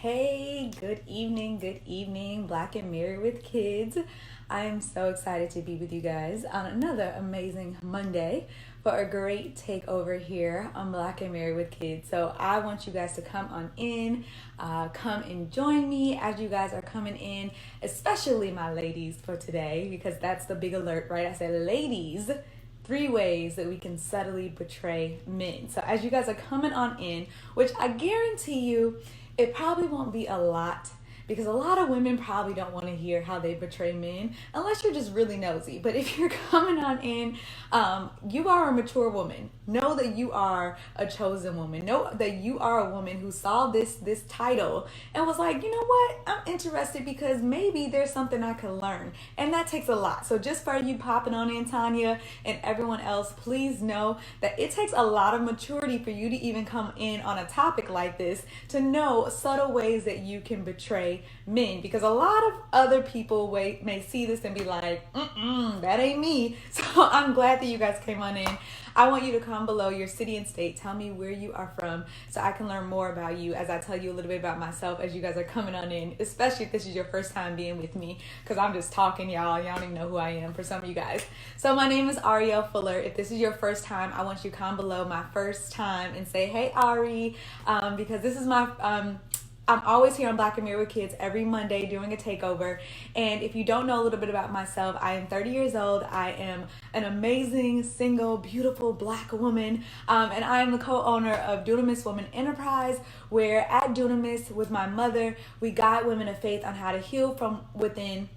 Hey, good evening, Black and Married with Kids. I am so excited to be with you guys on another amazing Monday for a great takeover here on Black and Married with Kids. So I want you guys to come on in, come and join me as you guys are coming in, especially my ladies for today, because that's the big alert, right? I said ladies. 3 ways that we can subtly betray men. So as you guys are coming on in, which I guarantee you, it probably won't be a lot, because a lot of women probably don't want to hear how they betray men unless you're just really nosy. But if you're coming on in, you are a mature woman. Know that you are a chosen woman. Know that you are a woman who saw this title and was like, you know what? I'm interested because maybe there's something I can learn. And that takes a lot. So just for you popping on in, Tanya, and everyone else, please know that it takes a lot of maturity for you to even come in on a topic like this, to know subtle ways that you can betray men, because a lot of other people may see this and be like, that ain't me. So I'm glad that you guys came on in. I want you to come below your city and state. Tell me where you are from so I can learn more about you as I tell you a little bit about myself as you guys are coming on in, especially if this is your first time being with me, because I'm just talking, y'all. Y'all don't even know who I am for some of you guys. So my name is Ariel Fuller. If this is your first time, I want you to come below my first time and say, hey, Ari, because this is my... I'm always here on Black and Married with Kids every Monday doing a takeover. And if you don't know a little bit about myself, I am 30 years old. I am an amazing, single, beautiful Black woman. And I am the co-owner of Dunamis Women Enterprise, where at Dunamis with my mother, we guide women of faith on how to heal within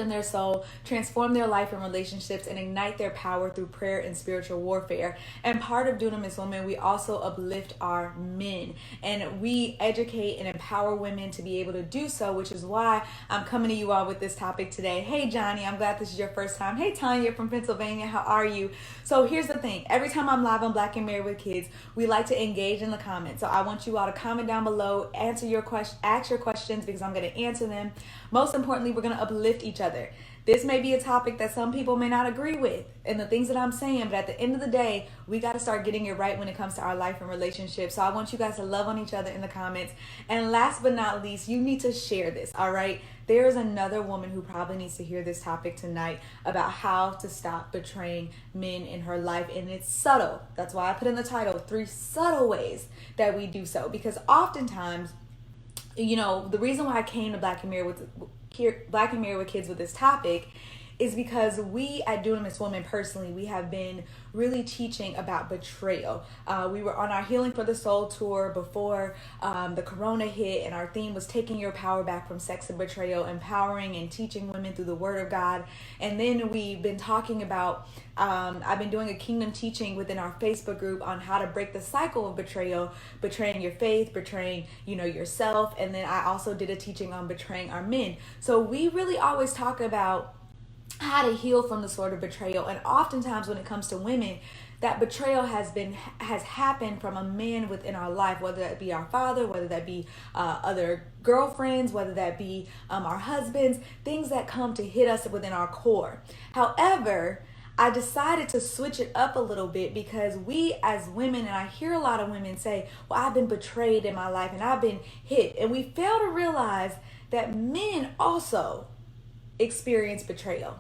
their soul, transform their life and relationships, and ignite their power through prayer and spiritual warfare. And part of Dunamis Women, we also uplift our men, and we educate and empower women to be able to do so, which is why I'm coming to you all with this topic today. Hey, Johnny, I'm glad this is your first time. Hey, Tanya from Pennsylvania, how are you? So here's the thing. Every time I'm live on Black and Married with Kids, we like to engage in the comments. So I want you all to comment down below, ask your questions, because I'm going to answer them. Most importantly, we're going to uplift each other. This may be a topic that some people may not agree with and the things that I'm saying, but at the end of the day, we got to start getting it right when it comes to our life and relationships. So I want you guys to love on each other in the comments. And last but not least, you need to share this, all right? There is another woman who probably needs to hear this topic tonight about how to stop betraying men in her life. And it's subtle. That's why I put in the title, 3 subtle ways that we do so. Because oftentimes, you know, the reason why I came to Black and Married with Kids with this topic is because we at Dunamis Women personally, we have been really teaching about betrayal. We were on our Healing for the Soul tour before the corona hit, and our theme was taking your power back from sex and betrayal, empowering and teaching women through the Word of God. And then we've been talking about, I've been doing a kingdom teaching within our Facebook group on how to break the cycle of betrayal, betraying your faith, betraying, yourself. And then I also did a teaching on betraying our men. So we really always talk about how to heal from the sword of betrayal. And oftentimes when it comes to women, that betrayal has happened from a man within our life, whether that be our father, whether that be other girlfriends, whether that be our husbands, things that come to hit us within our core. However, I decided to switch it up a little bit, because we as women, and I hear a lot of women say, well, I've been betrayed in my life and I've been hit. And we fail to realize that men also experience betrayal.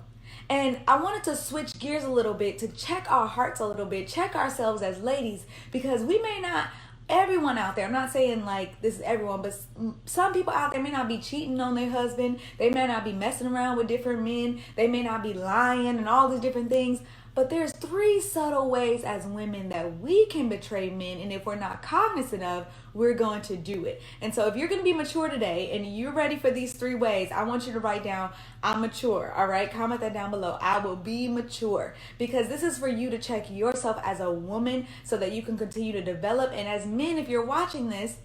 And I wanted to switch gears a little bit to check our hearts a little bit, check ourselves as ladies, because we may not, everyone out there, I'm not saying like this is everyone, but some people out there may not be cheating on their husband. They may not be messing around with different men. They may not be lying and all these different things. But there's 3 subtle ways as women that we can betray men, and if we're not cognizant of, we're going to do it. And so if you're going to be mature today and you're ready for these 3 ways, I want you to write down, I'm mature, all right? Comment that down below. I will be mature, because this is for you to check yourself as a woman so that you can continue to develop. And as men, if you're watching this,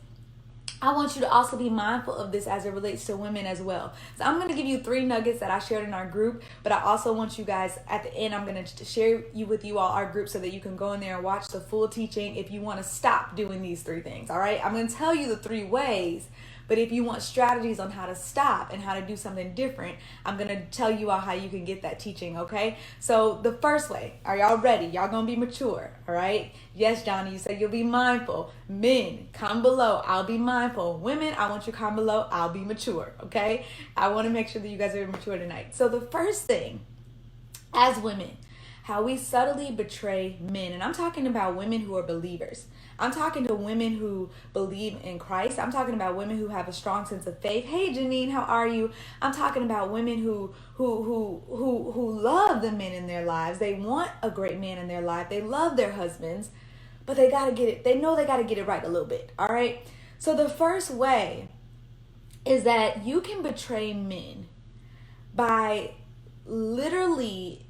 I want you to also be mindful of this as it relates to women as well. So I'm going to give you 3 nuggets that I shared in our group, but I also want you guys, at the end, I'm going to share with you all our group so that you can go in there and watch the full teaching if you want to stop doing these 3 things, all right? I'm going to tell you the 3 ways, But if you want strategies on how to stop and how to do something different, I'm going to tell you all how you can get that teaching, okay? So the first way, are y'all ready? Y'all going to be mature, all right? Yes, Johnny, you said you'll be mindful. Men, comment below, I'll be mindful. Women, I want you to comment below, I'll be mature, okay? I want to make sure that you guys are mature tonight. So the first thing, as women, how we subtly betray men. And I'm talking about women who are believers. I'm talking to women who believe in Christ. I'm talking about women who have a strong sense of faith. Hey, Janine, how are you? I'm talking about women who love the men in their lives. They want a great man in their life. They love their husbands, but they got to get it. They know they got to get it right a little bit. All right. So the first way is that you can betray men by literally,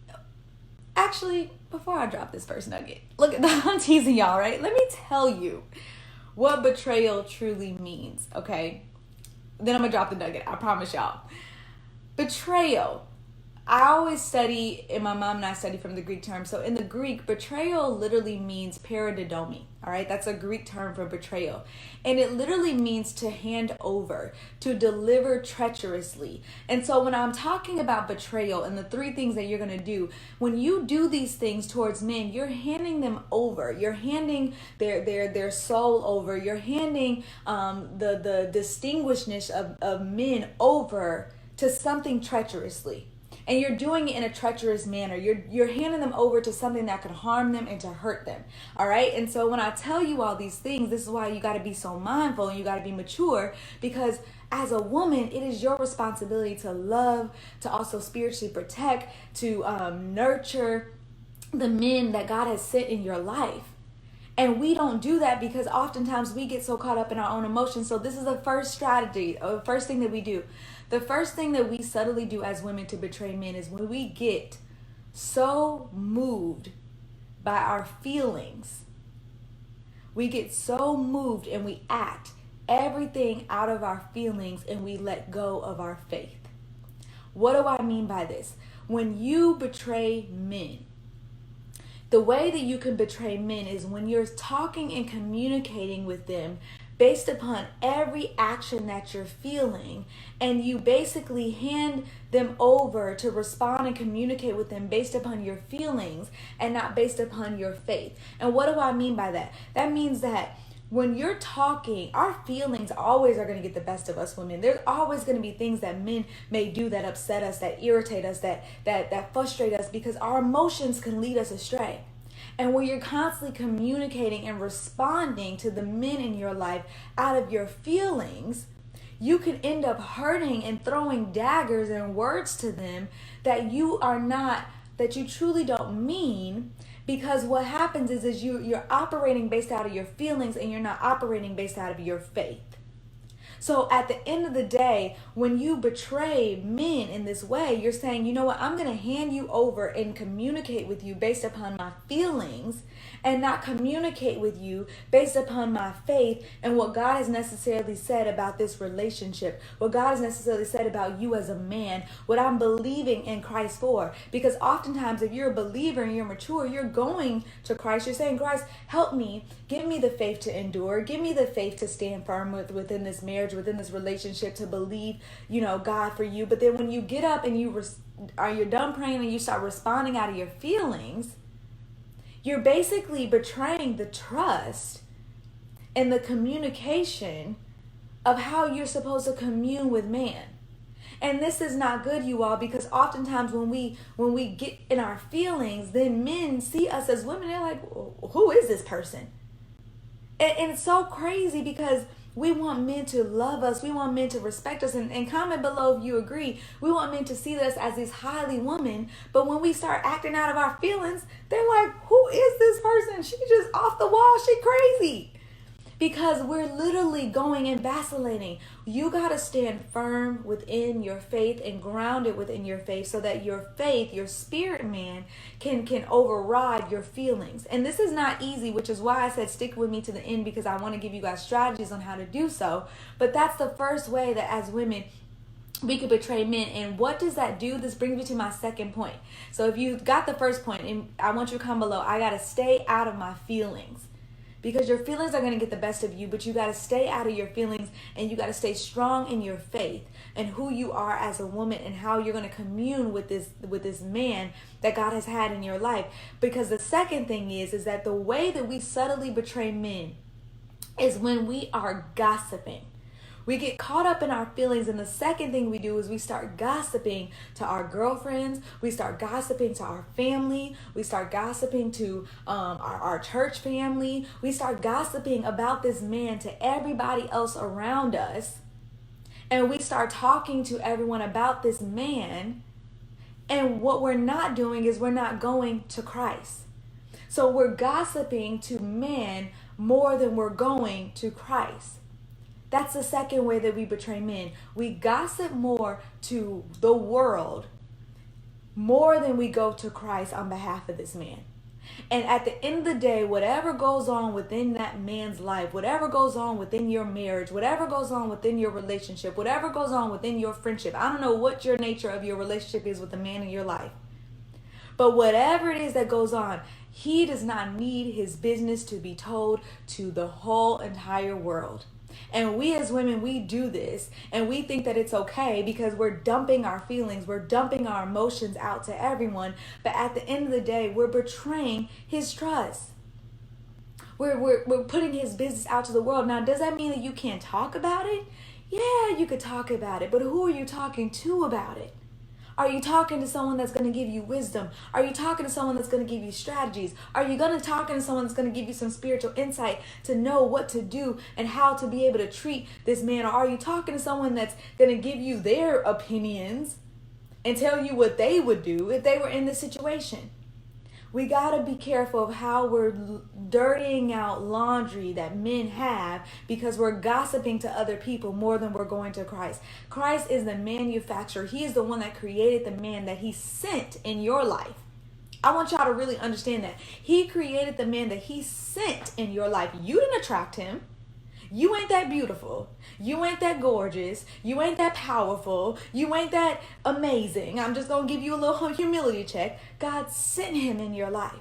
actually, before I drop this first nugget, look, I'm teasing y'all, right? Let me tell you what betrayal truly means, okay? Then I'm gonna drop the nugget, I promise y'all. Betrayal. I always study, and my mom and I study from the Greek term. So in the Greek, betrayal literally means paradidomi. All right, that's a Greek term for betrayal. And it literally means to hand over, to deliver treacherously. And so when I'm talking about betrayal and the three things that you're going to do, when you do these things towards men, you're handing them over. You're handing their soul over. You're handing the distinguishedness of men over to something treacherously. And you're doing it in a treacherous manner. You're handing them over to something that could harm them and to hurt them. All right. And so when I tell you all these things, this is why you got to be so mindful and you got to be mature, because as a woman, it is your responsibility to love, to also spiritually protect, to nurture the men that God has sent in your life. And we don't do that because oftentimes we get so caught up in our own emotions. So this is the first strategy, or first thing that we do. The first thing that we subtly do as women to betray men is when we get so moved by our feelings. We get so moved and we act everything out of our feelings and we let go of our faith. What do I mean by this? When you betray men, the way that you can betray men is when you're talking and communicating with them based upon every action that you're feeling, and you basically hand them over to respond and communicate with them based upon your feelings and not based upon your faith. And what do I mean by that? That means that when you're talking, our feelings always are going to get the best of us women. There's always going to be things that men may do that upset us, that irritate us, that frustrate us, because our emotions can lead us astray. And when you're constantly communicating and responding to the men in your life out of your feelings, you can end up hurting and throwing daggers and words to them that you truly don't mean. Because what happens is you're operating based out of your feelings and you're not operating based out of your faith. So at the end of the day, when you betray men in this way, you're saying, you know what, I'm going to hand you over and communicate with you based upon my feelings and not communicate with you based upon my faith and what God has necessarily said about this relationship, what God has necessarily said about you as a man, what I'm believing in Christ for. Because oftentimes if you're a believer and you're mature, you're going to Christ, you're saying, Christ, help me, give me the faith to endure, give me the faith to stand firm within this marriage, within this relationship, to believe, God for you. But then when you get up and you're done praying and you start responding out of your feelings, you're basically betraying the trust and the communication of how you're supposed to commune with man. And this is not good, you all, because oftentimes when we get in our feelings, then men see us as women. They're like, who is this person? And it's so crazy because we want men to love us. We want men to respect us. And comment below if you agree. We want men to see us as these highly women. But when we start acting out of our feelings, they're like, who is this person? She's just off the wall. She crazy. Because we're literally going and vacillating. You got to stand firm within your faith and grounded within your faith so that your faith, your spirit man, can override your feelings. And this is not easy, which is why I said stick with me to the end, because I want to give you guys strategies on how to do so. But that's the first way that as women, we could betray men. And what does that do? This brings me to my second point. So if you got the first point, and I want you to comment below, I got to stay out of my feelings. because your feelings are going to get the best of you, but you got to stay out of your feelings, and you got to stay strong in your faith and who you are as a woman and how you're going to commune with this man that God has had in your life. Because the second thing is that the way that we subtly betray men is when we are gossiping. We get caught up in our feelings, and the second thing we do is we start gossiping to our girlfriends, we start gossiping to our family, we start gossiping to our church family, we start gossiping about this man to everybody else around us, and we start talking to everyone about this man, and what we're not doing is we're not going to Christ. So we're gossiping to men more than we're going to Christ. That's the second way that we betray men. We gossip more to the world more than we go to Christ on behalf of this man. And at the end of the day, whatever goes on within that man's life, whatever goes on within your marriage, whatever goes on within your relationship, whatever goes on within your friendship, I don't know what your nature of your relationship is with the man in your life, but whatever it is that goes on, he does not need his business to be told to the whole entire world. And we as women, we do this and we think that it's okay because we're dumping our feelings, we're dumping our emotions out to everyone. But at the end of the day, we're betraying his trust. We're putting his business out to the world. Now, does that mean that you can't talk about it? Yeah, you could talk about it, but who are you talking to about it? Are you talking to someone that's going to give you wisdom? Are you talking to someone that's going to give you strategies? Are you going to talking to someone that's going to give you some spiritual insight to know what to do and how to be able to treat this man? Or are you talking to someone that's going to give you their opinions and tell you what they would do if they were in this situation? We got to be careful of how we're dirtying out laundry that men have because we're gossiping to other people more than we're going to Christ. Christ is the manufacturer. He is the one that created the man that he sent in your life. I want y'all to really understand that. He created the man that he sent in your life. You didn't attract him. You ain't that beautiful. You ain't that gorgeous. You ain't that powerful. You ain't that amazing. I'm just going to give you a little humility check. God sent him in your life.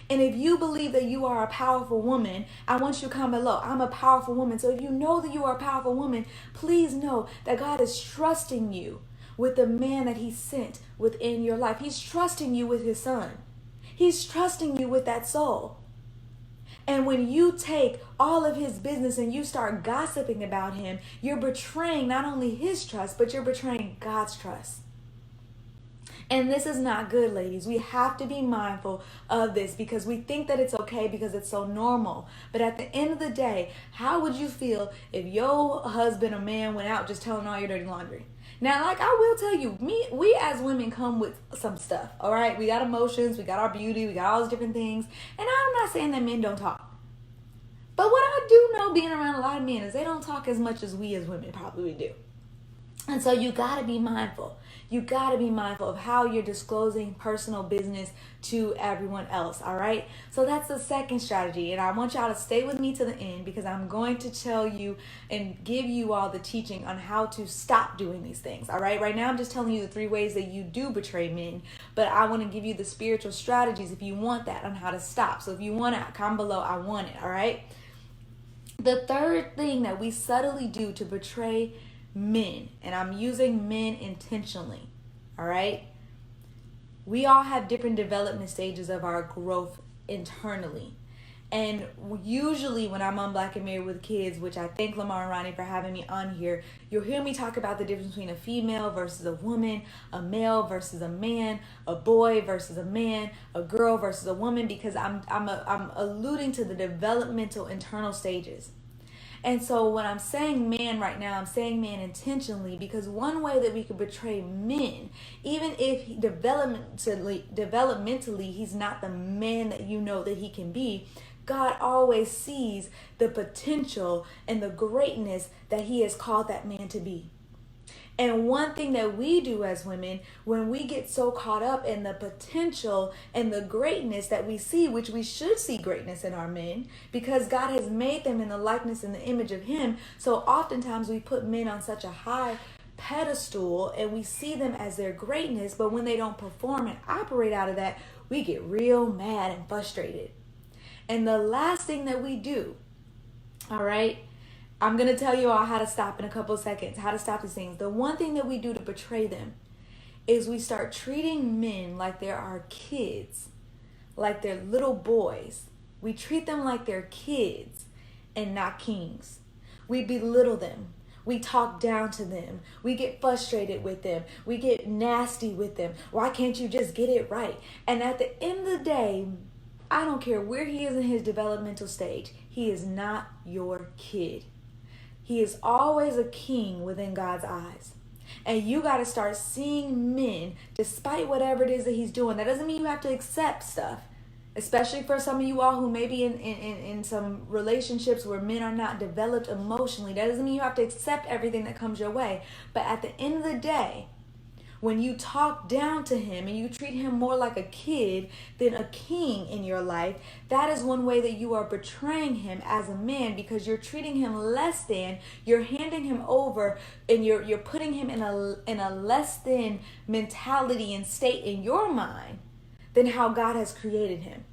And if you believe that you are a powerful woman, I want you to comment below. I'm a powerful woman. So if you know that you are a powerful woman, please know that God is trusting you with the man that he sent within your life. He's trusting you with his son. He's trusting you with that soul. And when you take all of his business and you start gossiping about him, you're betraying not only his trust, but you're betraying God's trust. And this is not good, ladies. We have to be mindful of this because we think that it's okay because it's so normal. But at the end of the day, how would you feel if your husband or man went out just telling all your dirty laundry? Now, like I will tell you, we as women come with some stuff, all right? We got emotions, we got our beauty, we got all those different things. And I'm not saying that men don't talk. But what I do know being around a lot of men is they don't talk as much as we as women probably do. And so you got to be mindful. You got to be mindful of how you're disclosing personal business to everyone else, all right? So that's the second strategy. And I want y'all to stay with me to the end because I'm going to tell you and give you all the teaching on how to stop doing these things, all right? Right now, I'm just telling you the 3 ways that you do betray men, but I want to give you the spiritual strategies if you want that on how to stop. So if you want it, comment below, I want it, all right? The third thing that we subtly do to betray men, and I'm using men intentionally, all right? We all have different development stages of our growth internally. And usually when I'm on Black and Married with Kids, which I thank Lamar and Ronnie for having me on here, you'll hear me talk about the difference between a female versus a woman, a male versus a man, a boy versus a man, a girl versus a woman, because I'm alluding to the developmental internal stages. And so when I'm saying man right now, I'm saying man intentionally because one way that we could betray men, even if developmentally he's not the man that you know that he can be, God always sees the potential and the greatness that he has called that man to be. And one thing that we do as women, when we get so caught up in the potential and the greatness that we see, which we should see greatness in our men, because God has made them in the likeness and the image of him. So oftentimes we put men on such a high pedestal and we see them as their greatness, but when they don't perform and operate out of that, we get real mad and frustrated. And the last thing that we do, all right, I'm going to tell you all how to stop in a couple of seconds, how to stop these things. The one thing that we do to betray them is we start treating men like they're our kids, like they're little boys. We treat them like they're kids and not kings. We belittle them. We talk down to them. We get frustrated with them. We get nasty with them. Why can't you just get it right? And at the end of the day, I don't care where he is in his developmental stage, he is not your kid. He is always a king within God's eyes. And you got to start seeing men, despite whatever it is that he's doing. That doesn't mean you have to accept stuff. Especially for some of you all who may be in some relationships where men are not developed emotionally. That doesn't mean you have to accept everything that comes your way. But at the end of the day, when you talk down to him and you treat him more like a kid than a king in your life, that is one way that you are betraying him as a man, because you're treating him less than, you're handing him over, and you're putting him in a less than mentality and state in your mind than how God has created him.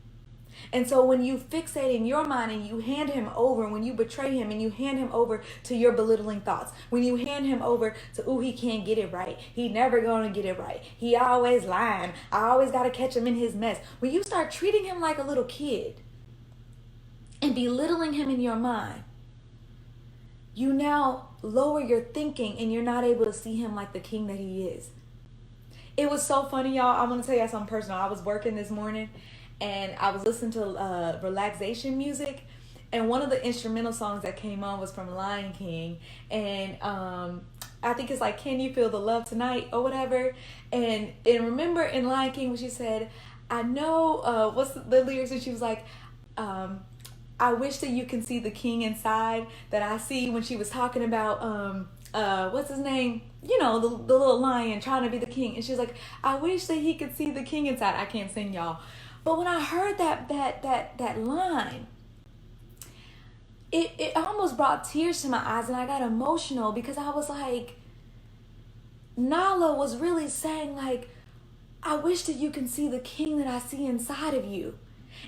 And so when you fixate in your mind and you hand him over, and when you betray him and you hand him over to your belittling thoughts, when you hand him over to, he can't get it right, he never gonna get it right, he always lying, I always gotta catch him in his mess. When you start treating him like a little kid and belittling him in your mind, you now lower your thinking and you're not able to see him like the king that he is. It was so funny, y'all. I'm gonna tell you something personal. I was working this morning and I was listening to relaxation music, and one of the instrumental songs that came on was from Lion King, and I think it's like, can you feel the love tonight or whatever. And remember in Lion King when she said, I know, what's the lyrics, and she was like, I wish that you can see the king inside that I see, when she was talking about what's his name, you know, the little lion trying to be the king. And she's like, I wish that he could see the king inside. I can't sing, y'all. But when I heard that line, it almost brought tears to my eyes, and I got emotional, because I was like, Nala was really saying, like, I wish that you can see the king that I see inside of you.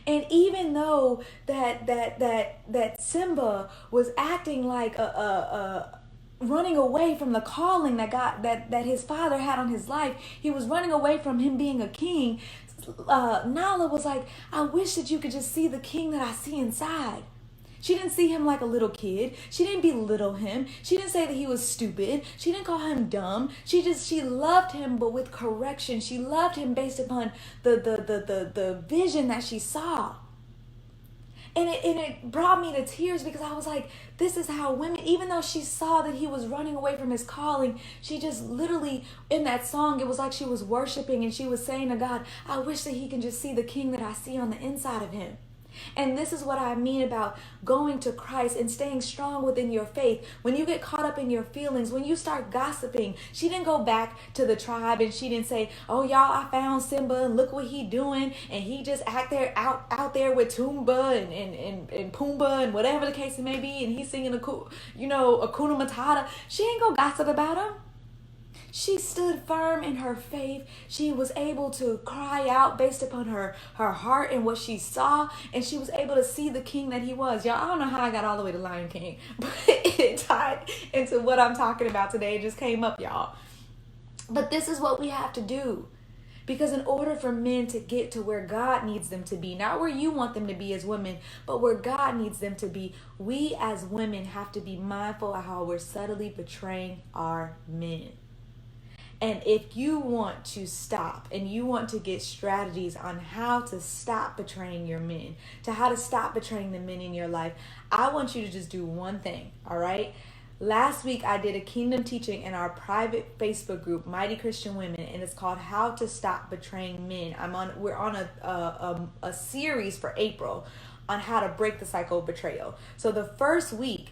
And even though that Simba was acting like running away from the calling that his father had on his life, he was running away from him being a king. Nala was like, I wish that you could just see the king that I see inside. She didn't see him like a little kid. She didn't belittle him. She didn't say that he was stupid. She didn't call him dumb. She loved him, but with correction. She loved him based upon the vision that she saw. And it brought me to tears, because I was like, this is how women, even though she saw that he was running away from his calling, she just literally, in that song, it was like she was worshiping, and she was saying to God, I wish that he can just see the king that I see on the inside of him. And this is what I mean about going to Christ and staying strong within your faith. When you get caught up in your feelings, when you start gossiping, she didn't go back to the tribe and she didn't say, oh, y'all, I found Simba and look what he doing. And he just out there with Tumba and Pumbaa and whatever the case it may be. And he's singing Hakuna Matata. She ain't go gossip about him. She stood firm in her faith. She was able to cry out based upon her heart and what she saw. And she was able to see the king that he was. Y'all, I don't know how I got all the way to Lion King, but it tied into what I'm talking about today. It just came up, y'all. But this is what we have to do. Because in order for men to get to where God needs them to be, not where you want them to be as women, but where God needs them to be, we as women have to be mindful of how we're subtly betraying our men. And if you want to stop and you want to get strategies on how to stop betraying your men, to how to stop betraying the men in your life, I want you to just do one thing, all right? Last week, I did a kingdom teaching in our private Facebook group, Mighty Christian Women, and it's called How to Stop Betraying Men. We're on a series for April on how to break the cycle of betrayal. So the first week,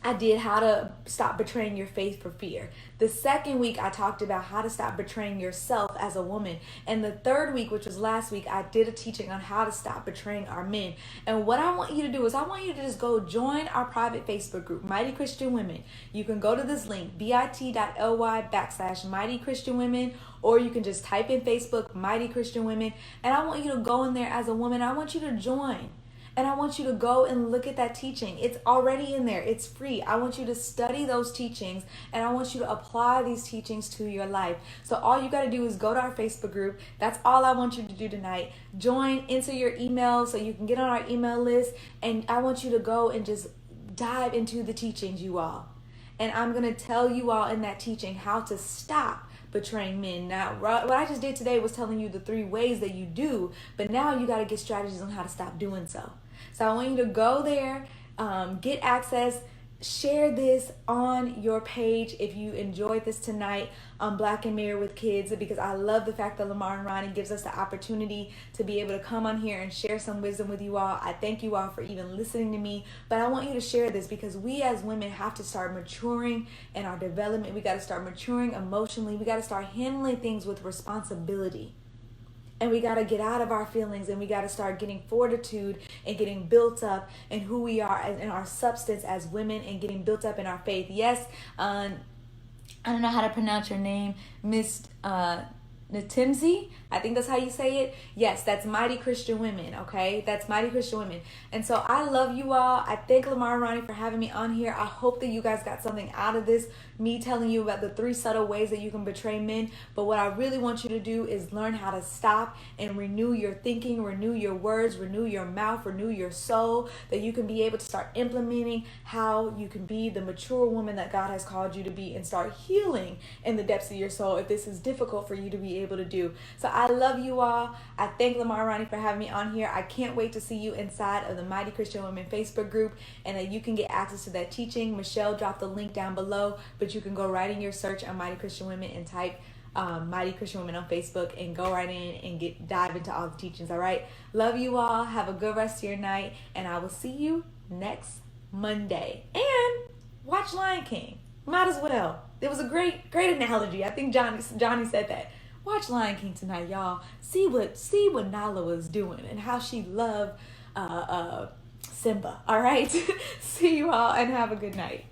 I did how to stop betraying your faith for fear. The second week, I talked about how to stop betraying yourself as a woman. And the third week, which was last week, I did a teaching on how to stop betraying our men. And what I want you to do is I want you to just go join our private Facebook group, Mighty Christian Women. You can go to this link, bit.ly/Mighty Christian Women, or you can just type in Facebook, Mighty Christian Women. And I want you to go in there as a woman. I want you to join. And I want you to go and look at that teaching. It's already in there. It's free. I want you to study those teachings, and I want you to apply these teachings to your life. So all you got to do is go to our Facebook group. That's all I want you to do tonight. Join, enter your email so you can get on our email list, and I want you to go and just dive into the teachings, you all. And I'm going to tell you all in that teaching how to stop betraying men. Now, what I just did today was telling you the 3 ways that you do, but now you got to get strategies on how to stop doing so. So I want you to go there, get access, share this on your page if you enjoyed this tonight on Black and Married with Kids, because I love the fact that Lamar and Ronnie gives us the opportunity to be able to come on here and share some wisdom with you all. I thank you all for even listening to me, but I want you to share this because we as women have to start maturing in our development. We got to start maturing emotionally. We got to start handling things with responsibility. And we got to get out of our feelings, and we got to start getting fortitude and getting built up in who we are in our substance as women, and getting built up in our faith. Yes, I don't know how to pronounce your name, Miss Natimzi. I think that's how you say it. Yes, that's Mighty Christian Women, okay? That's Mighty Christian Women. And so I love you all. I thank Lamar and Ronnie for having me on here. I hope that you guys got something out of this, me telling you about the 3 subtle ways that you can betray men. But what I really want you to do is learn how to stop and renew your thinking, renew your words, renew your mouth, renew your soul, that you can be able to start implementing how you can be the mature woman that God has called you to be, and start healing in the depths of your soul if this is difficult for you to be able to do. So I love you all. I thank Lamar and Ronnie for having me on here. I can't wait to see you inside of the Mighty Christian Women Facebook group, and that you can get access to that teaching. Michelle dropped the link down below, but you can go right in your search on Mighty Christian Women and type Mighty Christian Women on Facebook, and go right in and dive into all the teachings. All right. Love you all. Have a good rest of your night, and I will see you next Monday. And watch Lion King. Might as well. It was a great analogy. I think Johnny said that. Watch Lion King tonight, y'all. See what Nala was doing and how she loved Simba. All right. See you all, and have a good night.